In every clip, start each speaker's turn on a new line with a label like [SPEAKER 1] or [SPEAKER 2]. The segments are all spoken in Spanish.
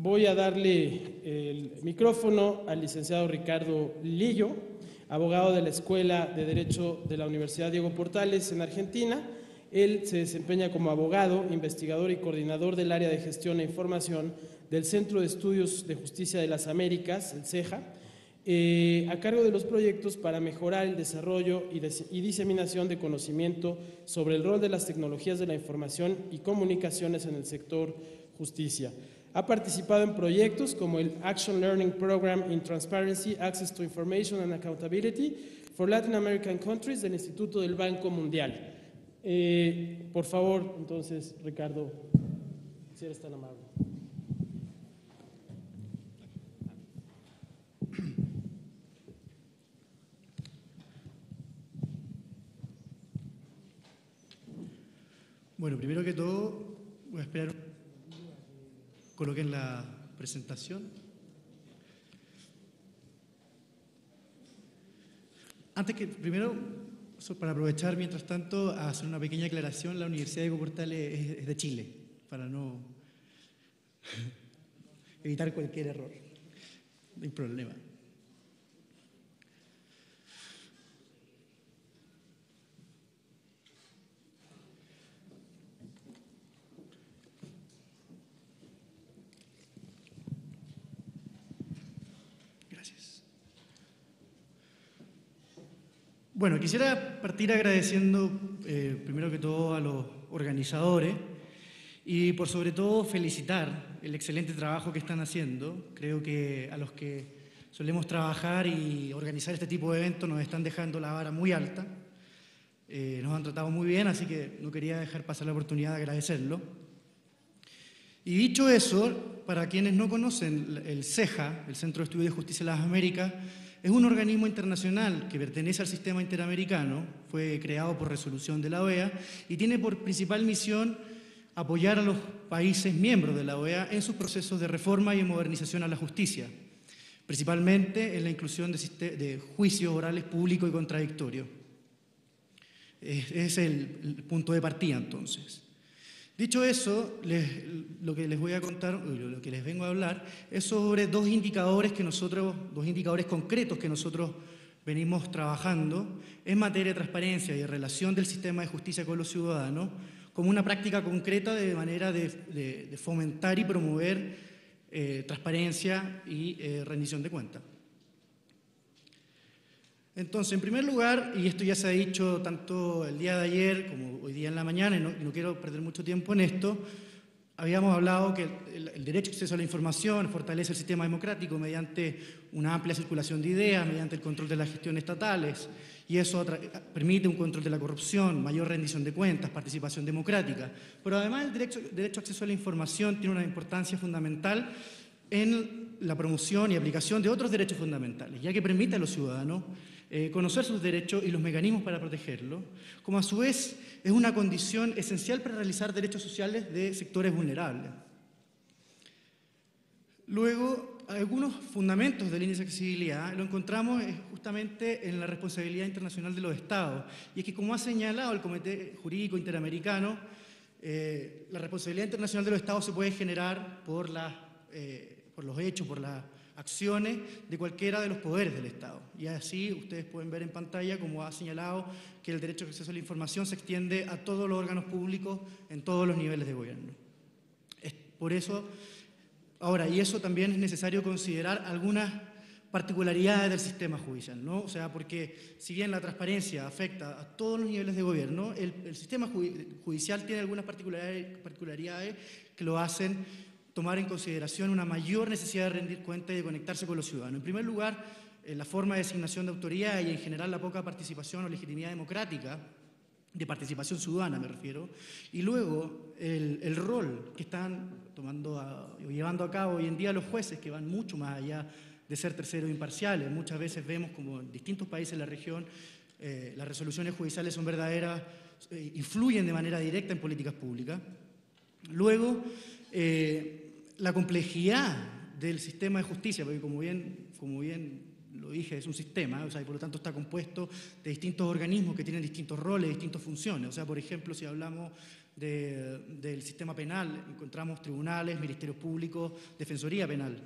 [SPEAKER 1] Voy a darle el micrófono al licenciado Ricardo Lillo, abogado de la Escuela de Derecho de la Universidad Diego Portales en Argentina. Él se desempeña como abogado, investigador y coordinador del área de gestión e información del Centro de Estudios de Justicia de las Américas, el CEJA, a cargo de los proyectos para mejorar el desarrollo y diseminación de conocimiento sobre el rol de las tecnologías de la información y comunicaciones en el sector justicia. Ha participado en proyectos como el Action Learning Program in Transparency, Access to Information and Accountability for Latin American Countries del Instituto del Banco Mundial. Por favor, entonces, Ricardo, si eres tan amable.
[SPEAKER 2] Bueno, primero que todo, voy a esperar coloquen la presentación. Antes que, primero, para aprovechar mientras tanto, a hacer una pequeña aclaración, la Universidad de Diego Portales es de Chile, para no evitar cualquier error. No hay problema. Bueno, quisiera partir agradeciendo primero que todo a los organizadores y por sobre todo felicitar el excelente trabajo que están haciendo. Creo que a los que solemos trabajar y organizar este tipo de eventos nos están dejando la vara muy alta. Nos han tratado muy bien, así que no quería dejar pasar la oportunidad de agradecerlo. Y dicho eso, para quienes no conocen, el CEJA, el Centro de Estudios de Justicia de las Américas, es un organismo internacional que pertenece al sistema interamericano, fue creado por resolución de la OEA y tiene por principal misión apoyar a los países miembros de la OEA en sus procesos de reforma y de modernización a la justicia, principalmente en la inclusión de juicios orales públicos y contradictorios. Es el punto de partida, entonces. Dicho eso, lo que les voy a contar, lo que les vengo a hablar, es sobre dos indicadores concretos que nosotros venimos trabajando en materia de transparencia y de relación del sistema de justicia con los ciudadanos, como una práctica concreta de manera de fomentar y promover transparencia y rendición de cuentas. Entonces, en primer lugar, y esto ya se ha dicho tanto el día de ayer como hoy día en la mañana, y no quiero perder mucho tiempo en esto, habíamos hablado que el derecho de acceso a la información fortalece el sistema democrático mediante una amplia circulación de ideas, mediante el control de las gestiones estatales, y eso permite un control de la corrupción, mayor rendición de cuentas, participación democrática. Pero además el derecho a acceso a la información tiene una importancia fundamental en la promoción y aplicación de otros derechos fundamentales, ya que permite a los ciudadanos conocer sus derechos y los mecanismos para protegerlos, como a su vez es una condición esencial para realizar derechos sociales de sectores vulnerables. Luego, algunos fundamentos del índice de accesibilidad lo encontramos justamente en la responsabilidad internacional de los Estados, y es que, como ha señalado el Comité Jurídico Interamericano, la responsabilidad internacional de los Estados se puede generar por los hechos, por las acciones de cualquiera de los poderes del Estado. Y así ustedes pueden ver en pantalla, como ha señalado, que el derecho de acceso a la información se extiende a todos los órganos públicos en todos los niveles de gobierno. Por eso, ahora, y eso también es necesario considerar algunas particularidades del sistema judicial, ¿no? O sea, porque si bien la transparencia afecta a todos los niveles de gobierno, el sistema judicial tiene algunas particularidades que lo hacen tomar en consideración una mayor necesidad de rendir cuenta y de conectarse con los ciudadanos. En primer lugar, la forma de designación de autoridad y en general la poca participación o legitimidad democrática, de participación ciudadana me refiero, y luego el rol que están llevando a cabo hoy en día los jueces, que van mucho más allá de ser terceros imparciales. Muchas veces vemos como en distintos países de la región las resoluciones judiciales son verdaderas, influyen de manera directa en políticas públicas. Luego, la complejidad del sistema de justicia, porque como bien lo dije, es un sistema, o sea, y por lo tanto está compuesto de distintos organismos que tienen distintos roles, distintas funciones. O sea, por ejemplo, si hablamos del sistema penal. Encontramos tribunales, ministerios públicos, defensoría penal.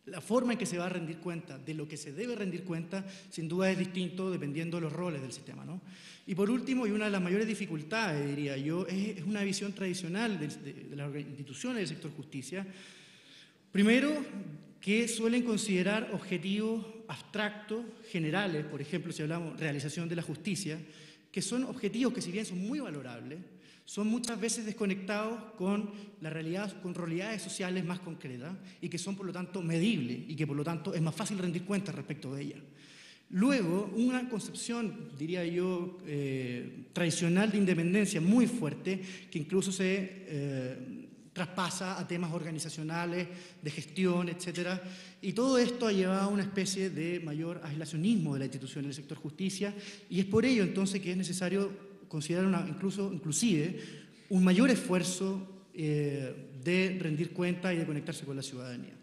[SPEAKER 2] La forma en que se va a rendir cuenta, de lo que se debe rendir cuenta, sin duda es distinto dependiendo de los roles del sistema, ¿no? Y por último, y una de las mayores dificultades, diría yo, es una visión tradicional de las instituciones del sector justicia. Primero, que suelen considerar objetivos abstractos, generales, por ejemplo, si hablamos de realización de la justicia, que son objetivos que, si bien son muy valorables, son muchas veces desconectados con la realidad, con realidades sociales más concretas y que son, por lo tanto, medibles y que, por lo tanto, es más fácil rendir cuentas respecto de ellas. Luego, una concepción, diría yo, tradicional de independencia muy fuerte, que incluso se traspasa a temas organizacionales, de gestión, etc. Y todo esto ha llevado a una especie de mayor aislacionismo de la institución del sector justicia, y es por ello, entonces, que es necesario considerar inclusive un mayor esfuerzo de rendir cuenta y de conectarse con la ciudadanía.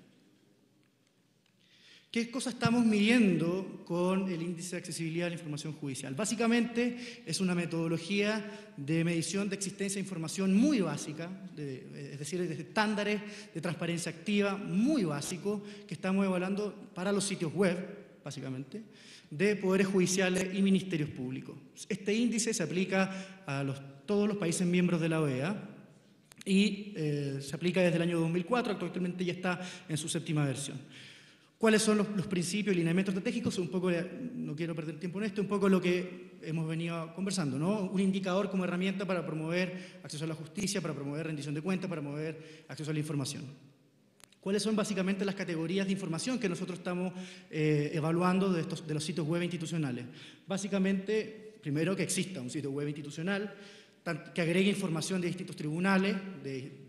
[SPEAKER 2] ¿Qué cosas estamos midiendo con el índice de accesibilidad a la información judicial? Básicamente es una metodología de medición de existencia de información muy básica, es decir, de estándares de transparencia activa muy básicos que estamos evaluando para los sitios web, básicamente, de poderes judiciales y ministerios públicos. Este índice se aplica a todos los países miembros de la OEA y se aplica desde el año 2004, actualmente ya está en su 7ª versión. ¿Cuáles son los principios y lineamientos estratégicos? Un poco, no quiero perder tiempo en esto, un poco lo que hemos venido conversando, ¿no? Un indicador como herramienta para promover acceso a la justicia, para promover rendición de cuentas, para promover acceso a la información. ¿Cuáles son básicamente las categorías de información que nosotros estamos evaluando de los sitios web institucionales? Básicamente, primero, que exista un sitio web institucional, que agregue información de distintos tribunales,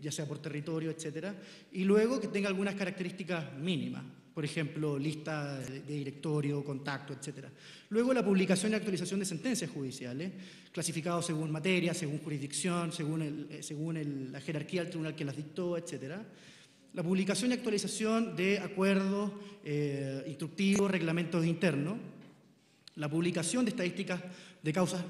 [SPEAKER 2] ya sea por territorio, etc. Y luego que tenga algunas características mínimas, por ejemplo, lista de directorio, contacto, etc. Luego la publicación y actualización de sentencias judiciales, clasificados según materia, según jurisdicción, según la jerarquía del tribunal que las dictó, etc. La publicación y actualización de acuerdos instructivos, reglamentos internos. La publicación de estadísticas de causas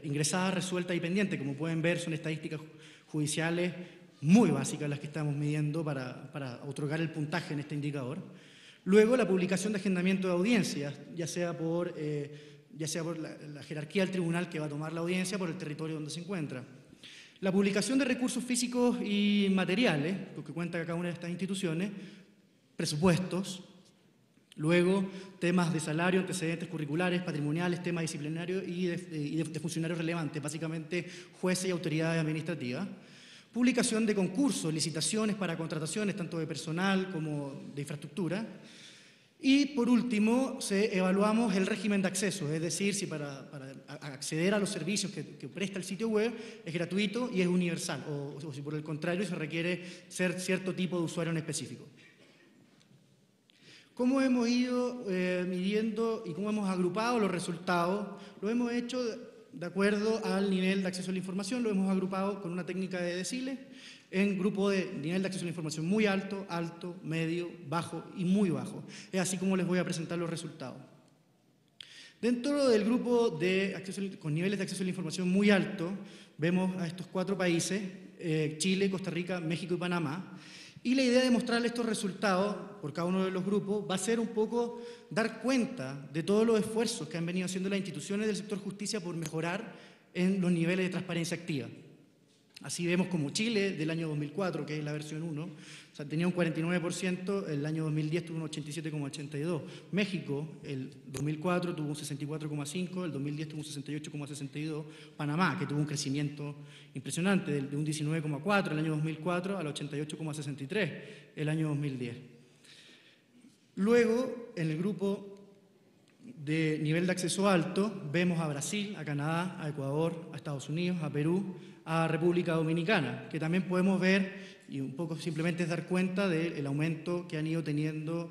[SPEAKER 2] ingresadas, resueltas y pendientes. Como pueden ver, son estadísticas judiciales muy básicas las que estamos midiendo para otorgar el puntaje en este indicador. Luego, la publicación de agendamiento de audiencias, ya sea por la jerarquía del tribunal que va a tomar la audiencia, por el territorio donde se encuentra. La publicación de recursos físicos y materiales, con que cuenta cada una de estas instituciones, presupuestos. Luego, temas de salario, antecedentes curriculares, patrimoniales, temas disciplinarios y de funcionarios relevantes, básicamente jueces y autoridades administrativas. Publicación de concursos, licitaciones para contrataciones, tanto de personal como de infraestructura. Y, por último, evaluamos el régimen de acceso, es decir, si para acceder a los servicios que presta el sitio web es gratuito y es universal, o si por el contrario se requiere ser cierto tipo de usuario en específico. ¿Cómo hemos ido midiendo y cómo hemos agrupado los resultados? Lo hemos hecho de acuerdo al nivel de acceso a la información, lo hemos agrupado con una técnica de deciles en grupo de nivel de acceso a la información muy alto, alto, medio, bajo y muy bajo. Es así como les voy a presentar los resultados. Dentro del grupo con niveles de acceso a la información muy alto, vemos a estos 4 países, Chile, Costa Rica, México y Panamá. Y la idea de mostrarles estos resultados por cada uno de los grupos va a ser un poco dar cuenta de todos los esfuerzos que han venido haciendo las instituciones del sector justicia por mejorar en los niveles de transparencia activa. Así vemos como Chile, del año 2004, que es la versión 1, o sea, tenía un 49%, el año 2010 tuvo un 87,82%. México, el 2004 tuvo un 64,5%, el 2010 tuvo un 68,62%. Panamá, que tuvo un crecimiento impresionante, de un 19,4% el año 2004 al 88,63% el año 2010. Luego, en el grupo de nivel de acceso alto, vemos a Brasil, a Canadá, a Ecuador, a Estados Unidos, a Perú, a República Dominicana, que también podemos ver, y un poco simplemente es dar cuenta del aumento que han ido teniendo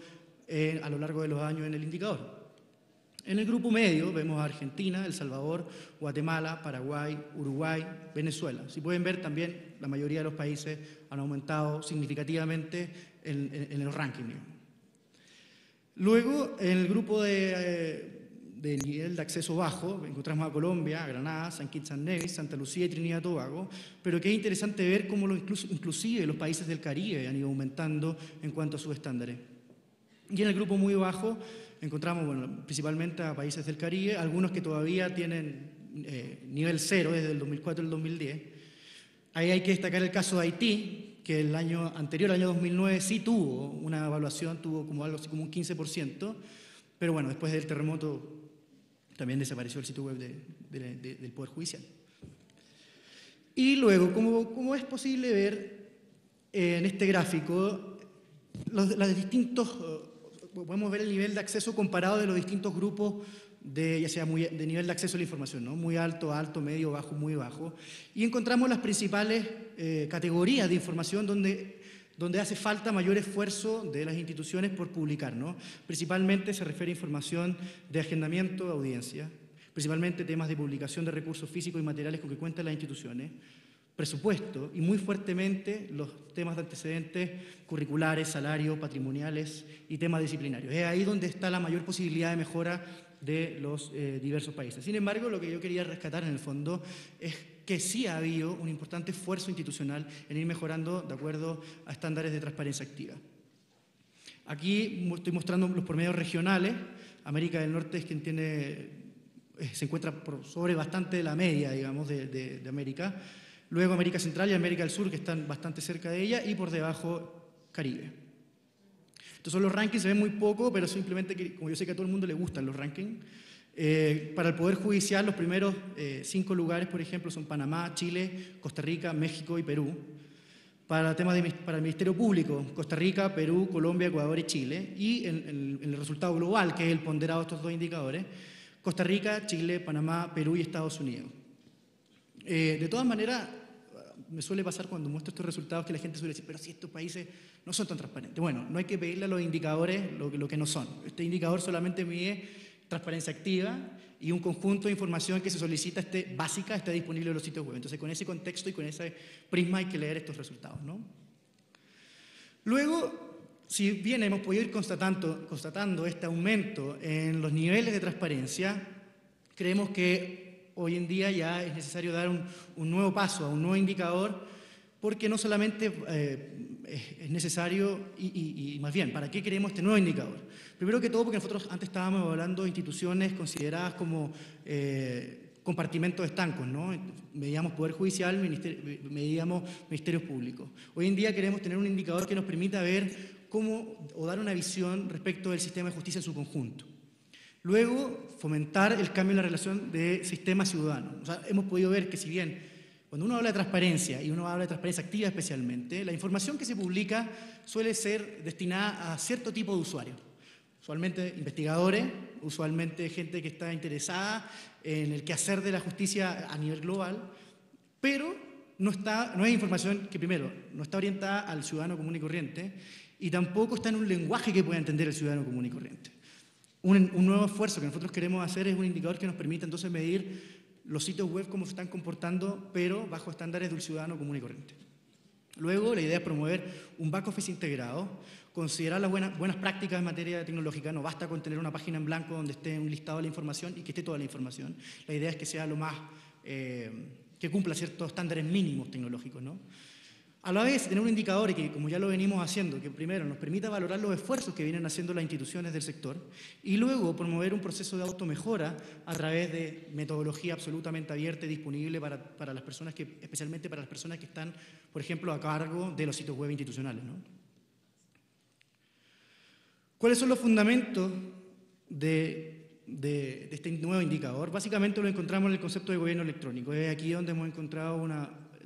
[SPEAKER 2] a lo largo de los años en el indicador. En el grupo medio vemos a Argentina, El Salvador, Guatemala, Paraguay, Uruguay, Venezuela. Si pueden ver, también la mayoría de los países han aumentado significativamente en los rankings. Luego, en el grupo de de nivel de acceso bajo. Encontramos a Colombia, a Granada, San Kitts and Nevis, Santa Lucía y Trinidad y Tobago, pero que es interesante ver cómo inclusive los países del Caribe han ido aumentando en cuanto a sus estándares. Y en el grupo muy bajo encontramos, bueno, principalmente a países del Caribe, algunos que todavía tienen nivel 0 desde el 2004 al 2010. Ahí hay que destacar el caso de Haití, que el año anterior, el año 2009, sí tuvo una evaluación, tuvo como algo así como un 15%, pero bueno, después del terremoto también desapareció el sitio web del Poder Judicial. Y luego, como es posible ver en este gráfico, podemos ver el nivel de acceso comparado de los distintos grupos, ya sea de nivel de acceso a la información, ¿no? Muy alto, alto, medio, bajo, muy bajo. Y encontramos las principales categorías de información donde hace falta mayor esfuerzo de las instituciones por publicar, ¿no? Principalmente se refiere a información de agendamiento de audiencia, principalmente temas de publicación de recursos físicos y materiales con que cuentan las instituciones, presupuesto y muy fuertemente los temas de antecedentes curriculares, salarios, patrimoniales y temas disciplinarios. Es ahí donde está la mayor posibilidad de mejora de los diversos países. Sin embargo, lo que yo quería rescatar en el fondo es que sí ha habido un importante esfuerzo institucional en ir mejorando de acuerdo a estándares de transparencia activa. Aquí estoy mostrando los promedios regionales. América del Norte es quien se encuentra por sobre bastante de la media, digamos, de América. Luego América Central y América del Sur, que están bastante cerca de ella, y por debajo Caribe. Estos son los rankings, se ven muy poco, pero simplemente que, como yo sé que a todo el mundo le gustan los rankings, para el Poder Judicial los primeros 5 lugares, por ejemplo, son Panamá, Chile, Costa Rica, México y Perú. Para el Ministerio Público, Costa Rica, Perú, Colombia, Ecuador y Chile. Y en el resultado global, que es el ponderado de estos dos indicadores, Costa Rica, Chile, Panamá, Perú y Estados Unidos. De todas maneras, me suele pasar cuando muestro estos resultados que la gente suele decir, pero si estos países no son tan transparentes. Bueno, no hay que pedirle a los indicadores lo que no son. Este indicador solamente mide transparencia activa y un conjunto de información que se solicita básica está disponible en los sitios web. Entonces, con ese contexto y con ese prisma hay que leer estos resultados, ¿no? Luego, si bien hemos podido ir constatando este aumento en los niveles de transparencia, creemos que hoy en día ya es necesario dar un nuevo paso, a un nuevo indicador, porque no solamente es necesario, y más bien, ¿para qué queremos este nuevo indicador? Primero que todo porque nosotros antes estábamos hablando de instituciones consideradas como compartimentos estancos, ¿no? Medíamos Poder Judicial, medíamos Ministerios Públicos. Hoy en día queremos tener un indicador que nos permita ver o dar una visión respecto del sistema de justicia en su conjunto. Luego, fomentar el cambio en la relación de sistema-ciudadano. O sea, hemos podido ver que si bien cuando uno habla de transparencia, y uno habla de transparencia activa especialmente, la información que se publica suele ser destinada a cierto tipo de usuarios. Usualmente investigadores, usualmente gente que está interesada en el quehacer de la justicia a nivel global, pero no es información que, primero, no está orientada al ciudadano común y corriente, y tampoco está en un lenguaje que pueda entender el ciudadano común y corriente. Un nuevo esfuerzo que nosotros queremos hacer es un indicador que nos permita entonces medir los sitios web cómo se están comportando, pero bajo estándares del ciudadano común y corriente. Luego, la idea es promover un back office integrado, considerar las buenas prácticas en materia tecnológica. No basta con tener una página en blanco donde esté un listado de la información y que esté toda la información. La idea es que sea lo más, que cumpla ciertos estándares mínimos tecnológicos, ¿no? A la vez, tener un indicador que, como ya lo venimos haciendo, que primero nos permita valorar los esfuerzos que vienen haciendo las instituciones del sector y luego promover un proceso de automejora a través de metodología absolutamente abierta y disponible para las personas especialmente para las personas que están, por ejemplo, a cargo de los sitios web institucionales, ¿no? ¿Cuáles son los fundamentos de este nuevo indicador? Básicamente lo encontramos en el concepto de gobierno electrónico. Es aquí donde hemos encontrado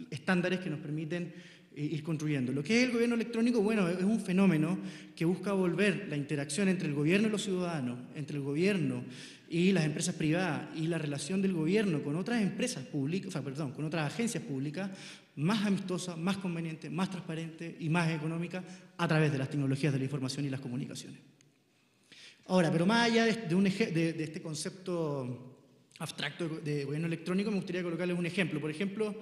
[SPEAKER 2] estándares que nos permiten ir construyendo. Lo que es el gobierno electrónico, bueno, es un fenómeno que busca volver la interacción entre el gobierno y los ciudadanos, entre el gobierno y las empresas privadas y la relación del gobierno con otras empresas públicas, con otras agencias públicas, más amistosa, más conveniente, más transparente y más económica a través de las tecnologías de la información y las comunicaciones. Ahora, pero más allá de este concepto abstracto de gobierno electrónico, me gustaría colocarles un ejemplo. Por ejemplo,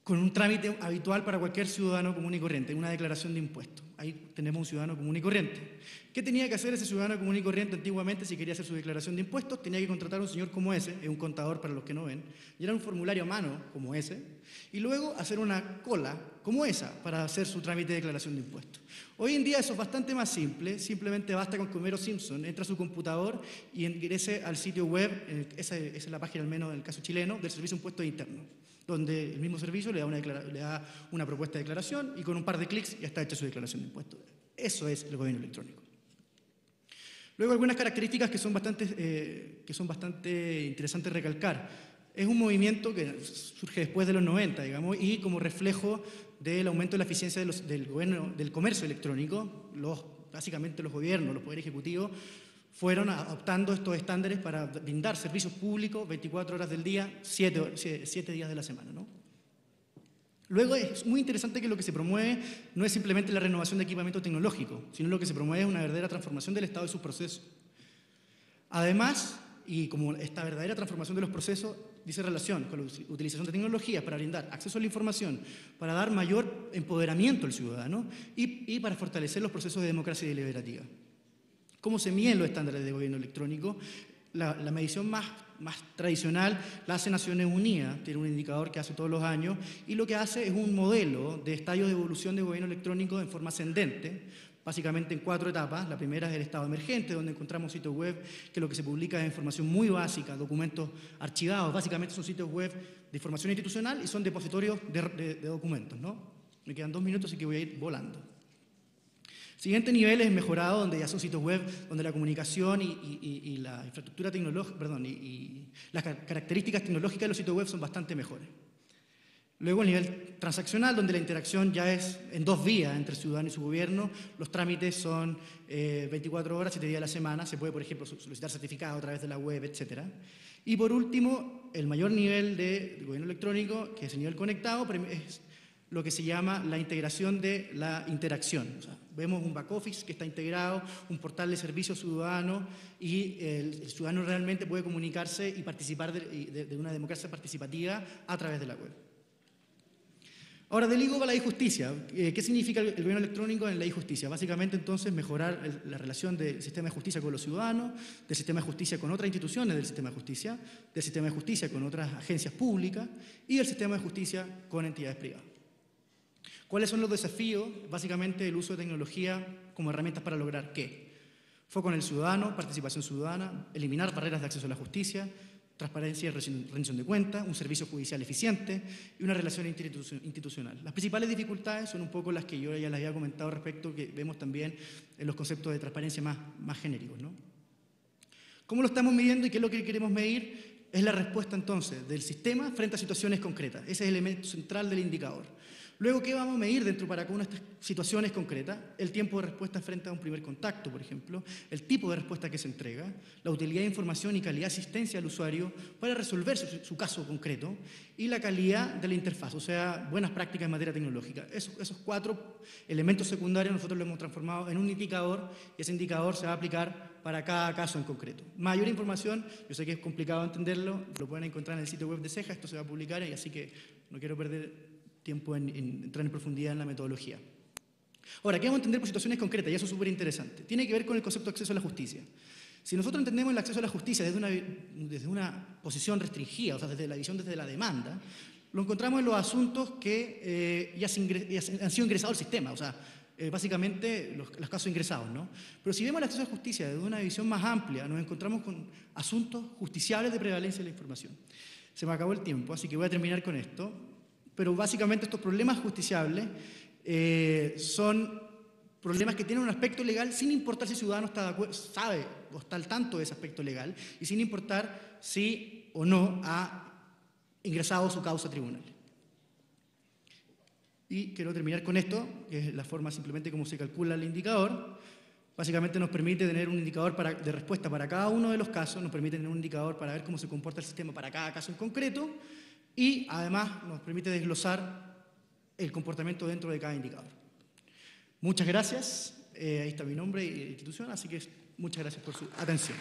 [SPEAKER 2] con un trámite habitual para cualquier ciudadano común y corriente, una declaración de impuestos. Ahí tenemos un ciudadano común y corriente. ¿Qué tenía que hacer ese ciudadano común y corriente antiguamente si quería hacer su declaración de impuestos? Tenía que contratar a un señor como ese, es un contador para los que no ven, llenar un formulario a mano como ese, y luego hacer una cola como esa para hacer su trámite de declaración de impuestos. Hoy en día eso es bastante más simple, simplemente basta con que Homero Simpson entre a su computador y ingrese al sitio web, esa es la página al menos en el caso chileno, del Servicio de Impuestos Internos, donde el mismo servicio le da una propuesta de declaración y con un par de clics ya está hecha su declaración de impuestos. Eso es el gobierno electrónico. Luego algunas características que son bastante interesantes recalcar. Es un movimiento que surge después de los 90, digamos, y como reflejo del aumento de la eficiencia del comercio electrónico, básicamente los gobiernos, los poderes ejecutivos, fueron adoptando estos estándares para brindar servicios públicos 24 horas del día, 7 días de la semana, ¿no? Luego es muy interesante que lo que se promueve no es simplemente la renovación de equipamiento tecnológico, sino lo que se promueve es una verdadera transformación del Estado y sus procesos. Además, y como esta verdadera transformación de los procesos dice relación con la utilización de tecnologías para brindar acceso a la información, para dar mayor empoderamiento al ciudadano y para fortalecer los procesos de democracia deliberativa. ¿Cómo se miden los estándares de gobierno electrónico? La medición más tradicional la hace Naciones Unidas, tiene un indicador que hace todos los años, y lo que hace es un modelo de estadios de evolución de gobierno electrónico en forma ascendente, básicamente en 4 etapas. La primera es el estado emergente, donde encontramos sitios web que lo que se publica es información muy básica, documentos archivados, básicamente son sitios web de información institucional y son depositorios de documentos, ¿no? Me quedan 2 minutos, así que voy a ir volando. Siguiente nivel es mejorado, donde ya son sitios web, donde la comunicación y la infraestructura tecnológica, y las características tecnológicas de los sitios web son bastante mejores. Luego el nivel transaccional, donde la interacción ya es en 2 vías entre el ciudadano y su gobierno. Los trámites son 24 horas, 7 días a la semana. Se puede, por ejemplo, solicitar certificado a través de la web, etc. Y por último, el mayor nivel de gobierno electrónico, que es el nivel conectado, es lo que se llama la integración de la interacción. O sea, vemos un back office que está integrado, un portal de servicio ciudadano y el ciudadano realmente puede comunicarse y participar de una democracia participativa a través de la web. Ahora, del IGO a la e-justicia. ¿Qué significa el gobierno electrónico en la e-justicia? Básicamente, entonces, mejorar la relación del sistema de justicia con los ciudadanos, del sistema de justicia con otras instituciones del sistema de justicia con otras agencias públicas y del sistema de justicia con entidades privadas. ¿Cuáles son los desafíos? Básicamente, el uso de tecnología como herramientas para lograr ¿qué? Foco en el ciudadano, participación ciudadana, eliminar barreras de acceso a la justicia, transparencia y rendición de cuentas, un servicio judicial eficiente y una relación institucional. Las principales dificultades son un poco las que yo ya les había comentado respecto, que vemos también en los conceptos de transparencia más genéricos, ¿no? ¿Cómo lo estamos midiendo y qué es lo que queremos medir? Es la respuesta entonces del sistema frente a situaciones concretas. Ese es el elemento central del indicador. Luego, ¿qué vamos a medir dentro para cada una de estas situaciones concretas? El tiempo de respuesta frente a un primer contacto, por ejemplo, el tipo de respuesta que se entrega, la utilidad de información y calidad de asistencia al usuario para resolver su caso concreto y la calidad de la interfaz, o sea, buenas prácticas en materia tecnológica. Esos 4 elementos secundarios nosotros los hemos transformado en un indicador y ese indicador se va a aplicar para cada caso en concreto. Mayor información, yo sé que es complicado entenderlo, lo pueden encontrar en el sitio web de CEJA, esto se va a publicar y así que no quiero perder tiempo en entrar en profundidad en la metodología. Ahora, ¿qué vamos a entender por situaciones concretas? Y eso es súper interesante. Tiene que ver con el concepto de acceso a la justicia. Si nosotros entendemos el acceso a la justicia desde una posición restringida, o sea, desde la demanda, lo encontramos en los asuntos que ya han sido ingresados al sistema, o sea, básicamente los casos ingresados, ¿no? Pero si vemos el acceso a la justicia desde una visión más amplia, nos encontramos con asuntos justiciables de prevalencia de la información. Se me acabó el tiempo, así que voy a terminar con esto. Pero básicamente estos problemas justiciables son problemas que tienen un aspecto legal sin importar si el ciudadano sabe o está al tanto de ese aspecto legal y sin importar si o no ha ingresado su causa a tribunal. Y quiero terminar con esto, que es la forma simplemente como se calcula el indicador. Básicamente nos permite tener un indicador de respuesta para cada uno de los casos, nos permite tener un indicador para ver cómo se comporta el sistema para cada caso en concreto, y además nos permite desglosar el comportamiento dentro de cada indicador. Muchas gracias. Ahí está mi nombre y institución, así que muchas gracias por su atención.